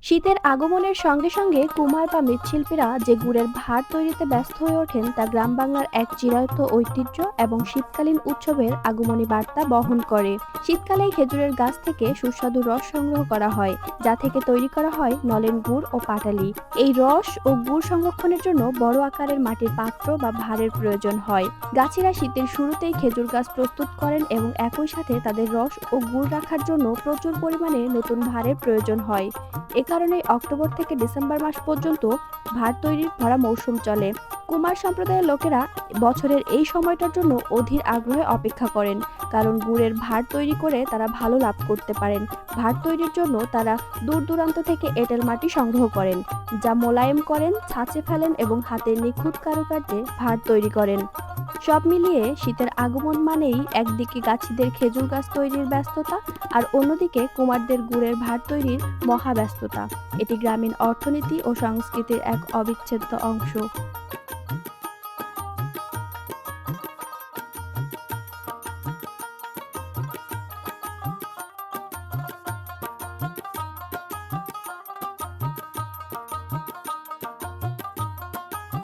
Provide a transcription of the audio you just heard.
শীতের আগমনের সঙ্গে সঙ্গে কুমার বা মৃৎশিল্পীরা যে গুড়ের ভাঁড় তৈরিতে ব্যস্ত হয়ে ওঠেন তা গ্রাম বাংলার এক চিরায়ত ঐতিহ্য এবং শীতকালীন উৎসবের আগমনী বার্তা বহন করে। শীতকালে খেজুরের গাছ থেকে সুস্বাদু রস সংগ্রহ করা হয়, যা থেকে তৈরি করা হয় নলেন গুড় ও পাটালি। এই রস ও গুড় সংরক্ষণের জন্য বড় আকারের মাটির পাত্র বা ভাঁড়ের প্রয়োজন হয়। গাছেরা শীতের শুরুতেই খেজুর গাছ প্রস্তুত করেন এবং একই সাথে তাদের রস ও গুড় রাখার জন্য প্রচুর পরিমাণে নতুন ভাঁড়ের প্রয়োজন হয়। এ কারণে অক্টোবর থেকে ডিসেম্বর মাস পর্যন্ত ভার তৈরির ভরা মৌসুম চলে। কুমার সম্প্রদায়ের লোকেরা বছরের এই সময়টার জন্য অধীর আগ্রহে অপেক্ষা করেন, কারণ গুড়ের ভার তৈরি করে তারা ভালো লাভ করতে পারেন। ভার তৈরির জন্য তারা দূর দূরান্ত থেকে এঁটেল মাটি সংগ্রহ করেন, যা মোলায়েম করেন, ছাঁচে ফেলেন এবং হাতের নিখুঁত কারুকার্যে ভার তৈরি করেন। সব মিলিয়ে শীতের আগমন মানেই একদিকে গাছিদের খেজুর গাছ তৈরির ব্যস্ততা, আর অন্যদিকে কুমারদের গুড়ের ভাঁড় তৈরির মহাব্যস্ততা। এটি গ্রামীণ অর্থনীতি ও সংস্কৃতির এক অবিচ্ছেদ্য অংশ।